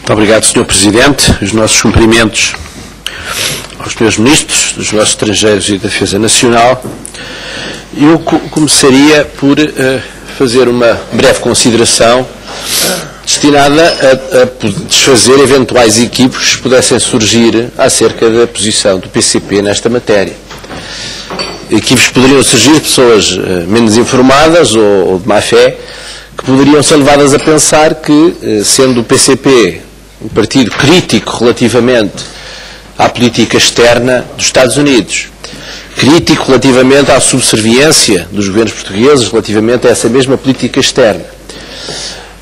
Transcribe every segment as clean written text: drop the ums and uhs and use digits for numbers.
Muito obrigado, Sr. Presidente. Os nossos cumprimentos aos meus ministros dos negócios estrangeiros e da Defesa Nacional. Eu começaria por fazer uma breve consideração destinada a desfazer eventuais equívocos que pudessem surgir acerca da posição do PCP nesta matéria. Equívocos poderiam surgir de pessoas menos informadas ou de má fé, que poderiam ser levadas a pensar que, sendo o PCP um partido crítico relativamente à política externa dos Estados Unidos, crítico relativamente à subserviência dos governos portugueses relativamente a essa mesma política externa,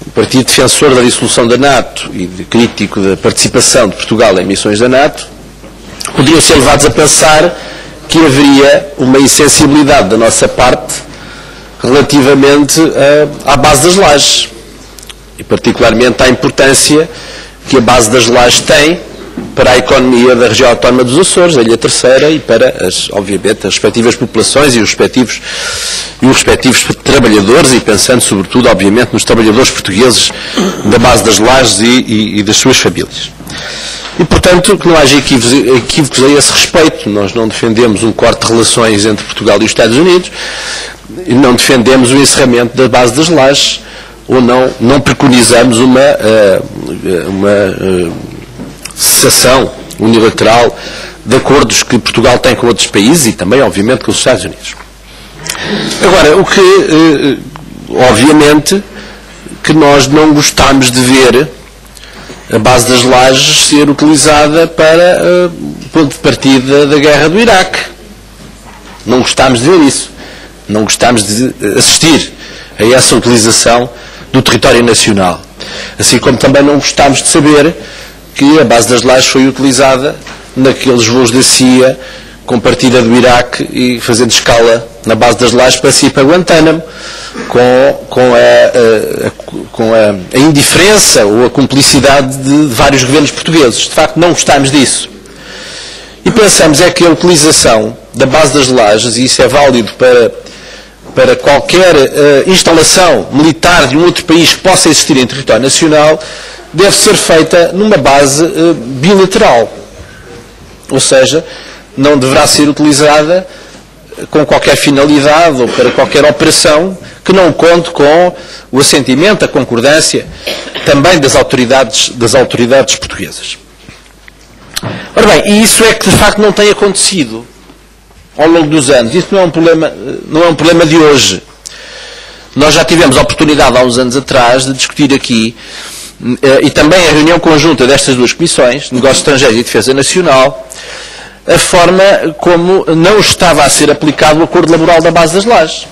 um partido defensor da dissolução da NATO e crítico da participação de Portugal em missões da NATO, poderiam ser levados a pensar que haveria uma insensibilidade da nossa parte relativamente à base das lajes e particularmente à importância que a base das lajes tem para a economia da região autónoma dos Açores, da Ilha Terceira, e para, obviamente, as respectivas populações e os respectivos trabalhadores, e pensando sobretudo, obviamente, nos trabalhadores portugueses da base das lajes e das suas famílias. E, portanto, que não haja equívocos a esse respeito. Nós não defendemos um corte de relações entre Portugal e os Estados Unidos, e não defendemos o encerramento da base das lajes, ou não preconizamos uma cessação unilateral de acordos que Portugal tem com outros países e também, obviamente, com os Estados Unidos. Agora, o que, obviamente, que nós não gostamos de ver a base das lajes ser utilizada para ponto de partida da guerra do Iraque. Não gostamos de ver isso. Não gostamos de assistir a essa utilização do território nacional. Assim como também não gostamos de saber que a base das lajes foi utilizada naqueles voos da CIA com partida do Iraque e fazendo escala na base das lajes para ir para Guantánamo, com a indiferença ou a cumplicidade de vários governos portugueses. De facto, não gostamos disso. E pensamos é que a utilização da base das lajes, e isso é válido para qualquer instalação militar de um outro país que possa existir em território nacional, deve ser feita numa base bilateral. Ou seja, não deverá ser utilizada com qualquer finalidade ou para qualquer operação que não conte com o assentimento, a concordância também das autoridades portuguesas. Ora bem, e isso é que de facto não tem acontecido ao longo dos anos. Isso não é um problema de hoje. Nós já tivemos a oportunidade há uns anos atrás de discutir aqui, e também a reunião conjunta destas duas comissões, Negócios Estrangeiros e Defesa Nacional, a forma como não estava a ser aplicado o acordo laboral da base das lajes.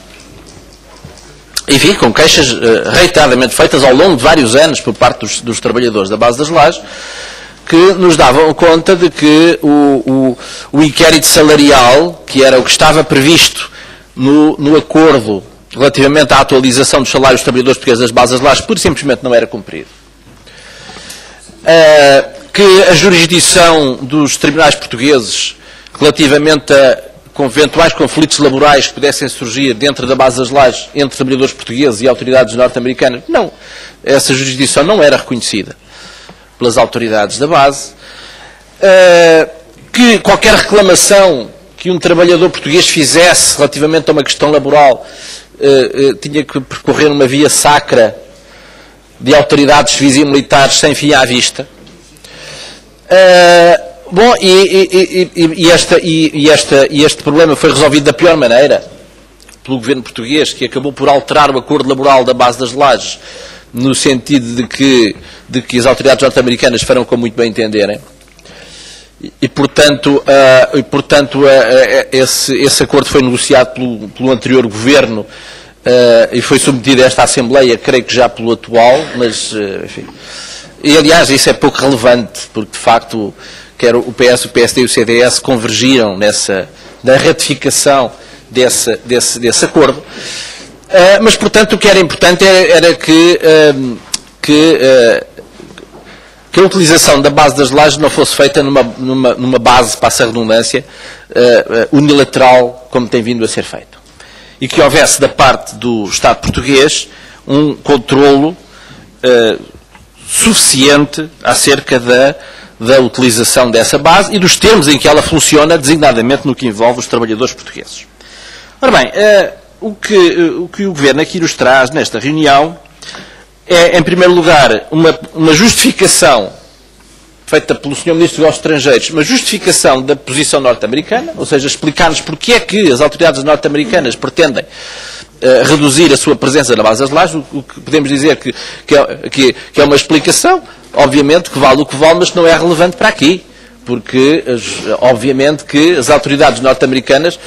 Enfim, com queixas reiteradamente feitas ao longo de vários anos por parte dos trabalhadores da base das lajes, que nos davam conta de que o inquérito salarial, que era o que estava previsto no acordo relativamente à atualização dos salários dos trabalhadores portugueses das bases das lajes, pura e simplesmente não era cumprido. Que a jurisdição dos tribunais portugueses relativamente a eventuais conflitos laborais que pudessem surgir dentro da base das lajes entre trabalhadores portugueses e autoridades norte-americanas, não, essa jurisdição não era reconhecida pelas autoridades da base, que qualquer reclamação que um trabalhador português fizesse relativamente a uma questão laboral tinha que percorrer uma via sacra de autoridades civis e militares sem fim à vista. Bom, este problema foi resolvido da pior maneira pelo governo português, que acabou por alterar o acordo laboral da base das lajes, no sentido de que as autoridades norte-americanas farão como muito bem entenderem. E portanto esse acordo foi negociado pelo anterior governo e foi submetido a esta Assembleia, creio que já pelo atual, mas, enfim. E, aliás, isso é pouco relevante, porque, de facto, quer o PS, o PSD e o CDS convergiram na ratificação desse acordo. Mas, portanto, o que era importante era que a utilização da base das lajes não fosse feita numa base, passa a redundância, unilateral, como tem vindo a ser feito. E que houvesse da parte do Estado português um controlo suficiente acerca da utilização dessa base e dos termos em que ela funciona, designadamente no que envolve os trabalhadores portugueses. Ora bem, o que o Governo aqui nos traz nesta reunião é, em primeiro lugar, uma justificação feita pelo Sr. Ministro dos Negócios Estrangeiros, uma justificação da posição norte-americana, ou seja, explicar-nos porque é que as autoridades norte-americanas pretendem reduzir a sua presença na base das lajes, o que podemos dizer que é uma explicação, obviamente, que vale o que vale, mas que não é relevante para aqui, porque, obviamente, que as autoridades norte-americanas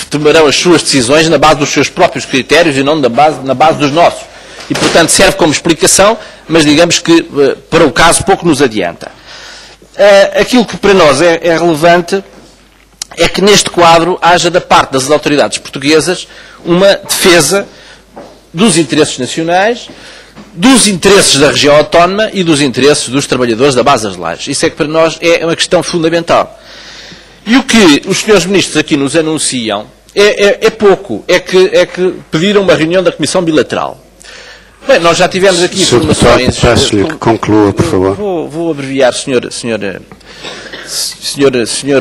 tomarão as suas decisões na base dos seus próprios critérios e não na base dos nossos. E, portanto, serve como explicação, mas digamos que, para o caso, pouco nos adianta. Aquilo que para nós é relevante é que neste quadro haja da parte das autoridades portuguesas uma defesa dos interesses nacionais, dos interesses da região autónoma e dos interesses dos trabalhadores da base das lajes. Isso é que para nós é uma questão fundamental. E o que os senhores ministros aqui nos anunciam é pouco, é que pediram uma reunião da Comissão Bilateral. Bem, nós já tivemos aqui informações... Peço-lhe que conclua, por favor. Vou abreviar, Senhor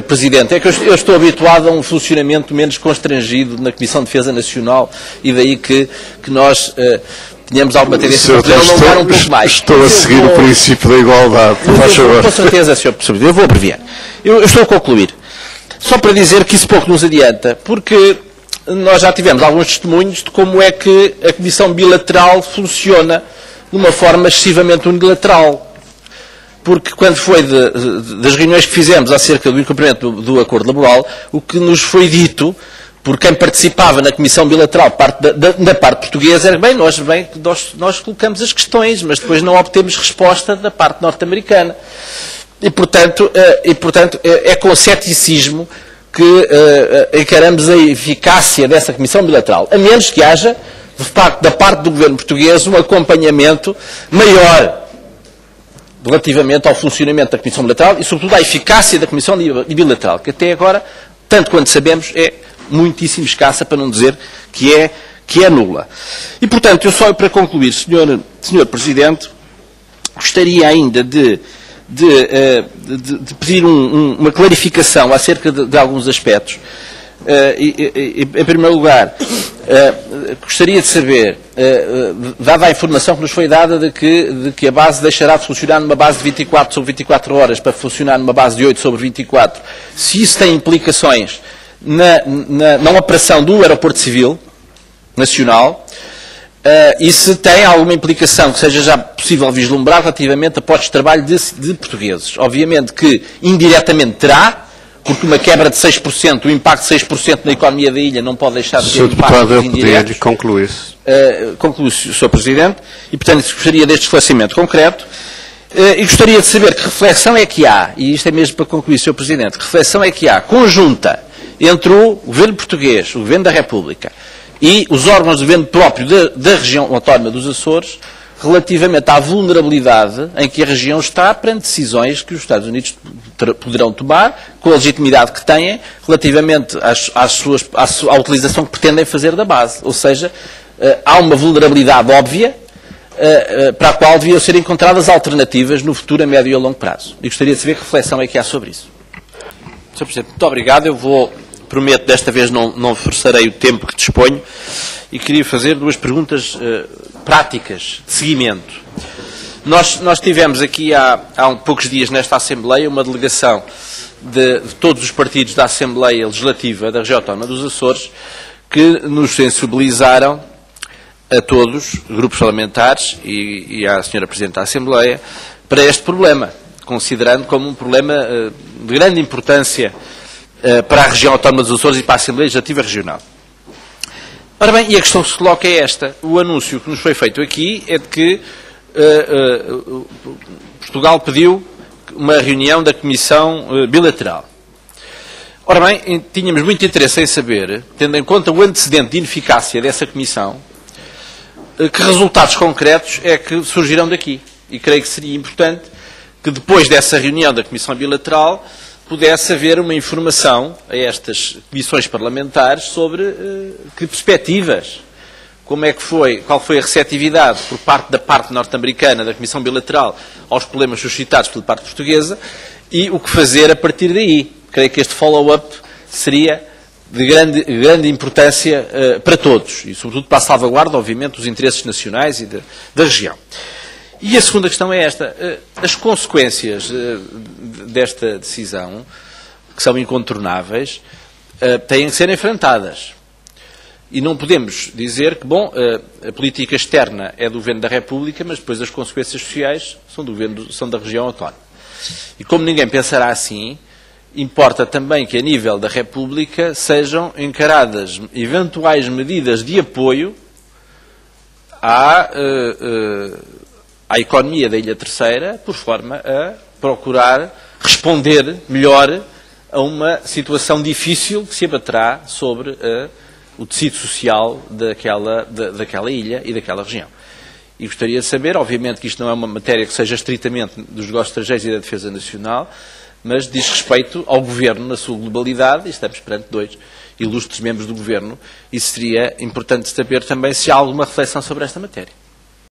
Presidente. É que eu estou habituado a um funcionamento menos constrangido na Comissão de Defesa Nacional e daí que nós tenhamos alguma tendência para poder alongar um pouco mais. Estou a seguir o princípio da igualdade. Faz favor. Com certeza, Sr. Presidente. Eu vou abreviar. Eu estou a concluir. Só para dizer que isso pouco nos adianta, porque nós já tivemos alguns testemunhos de como é que a Comissão Bilateral funciona de uma forma excessivamente unilateral. Porque quando foi das reuniões que fizemos acerca do incumprimento do acordo laboral, o que nos foi dito por quem participava na Comissão Bilateral da parte portuguesa era nós colocamos as questões, mas depois não obtemos resposta da parte norte-americana. E, portanto, é com ceticismo que encaramos a eficácia dessa Comissão Bilateral, a menos que haja, da parte do governo português, um acompanhamento maior relativamente ao funcionamento da Comissão Bilateral e, sobretudo, à eficácia da Comissão Bilateral, que até agora, tanto quanto sabemos, é muitíssimo escassa, para não dizer que é nula. E, portanto, eu só para concluir, Sr. Presidente, gostaria ainda de pedir uma clarificação acerca de alguns aspectos. Em primeiro lugar, gostaria de saber, dada a informação que nos foi dada de que a base deixará de funcionar numa base de 24 sobre 24 horas para funcionar numa base de 8 sobre 24, se isso tem implicações na operação do Aeroporto Civil Nacional, e se tem alguma implicação que seja já possível vislumbrar relativamente a postos de trabalho de portugueses. Obviamente que indiretamente terá, porque uma quebra de 6%, o impacto de 6% na economia da ilha não pode deixar de ter impactos indiretos. Conclui-se. Conclui-se, Sr. Presidente, e portanto gostaria deste esclarecimento concreto. E gostaria de saber que reflexão é que há, e isto é mesmo para concluir, Sr. Presidente, que reflexão é que há conjunta entre o Governo português, o Governo da República, e os órgãos de governo próprio da região autónoma dos Açores, relativamente à vulnerabilidade em que a região está perante decisões que os Estados Unidos poderão tomar, com a legitimidade que têm, relativamente à utilização que pretendem fazer da base. Ou seja, há uma vulnerabilidade óbvia para a qual deviam ser encontradas alternativas no futuro, a médio e a longo prazo. E gostaria de saber que reflexão é que há sobre isso. Sr. Presidente, muito obrigado. Prometo, desta vez não forçarei o tempo que disponho e queria fazer duas perguntas práticas de seguimento. Nós tivemos aqui há poucos dias nesta Assembleia uma delegação de todos os partidos da Assembleia Legislativa da região autónoma dos Açores que nos sensibilizaram a todos, grupos parlamentares e à Sra. Presidente da Assembleia, para este problema, considerando como um problema de grande importância para a região autónoma dos Açores e para a Assembleia Legislativa Regional. Ora bem, e a questão que se coloca é esta. O anúncio que nos foi feito aqui é de que Portugal pediu uma reunião da Comissão Bilateral. Ora bem, tínhamos muito interesse em saber, tendo em conta o antecedente de ineficácia dessa Comissão, que resultados concretos é que surgirão daqui. E creio que seria importante que depois dessa reunião da Comissão Bilateral pudesse haver uma informação a estas comissões parlamentares sobre que perspectivas, qual foi a receptividade por parte norte-americana, da Comissão Bilateral, aos problemas suscitados pela parte portuguesa e o que fazer a partir daí. Creio que este follow-up seria de grande importância para todos e, sobretudo, para a salvaguarda, obviamente, dos interesses nacionais e da região. E a segunda questão é esta. As consequências desta decisão, que são incontornáveis, têm que ser enfrentadas. E não podemos dizer que, bom, a política externa é do Governo da República, mas depois as consequências sociais são da região autónoma. E como ninguém pensará assim, importa também que, a nível da República, sejam encaradas eventuais medidas de apoio à economia da Ilha Terceira, por forma a procurar responder melhor a uma situação difícil que se abaterá sobre o tecido social daquela ilha e daquela região. E gostaria de saber, obviamente que isto não é uma matéria que seja estritamente dos negócios estrangeiros e da defesa nacional, mas diz respeito ao Governo na sua globalidade, e estamos perante 2 ilustres membros do Governo, e seria importante saber também se há alguma reflexão sobre esta matéria.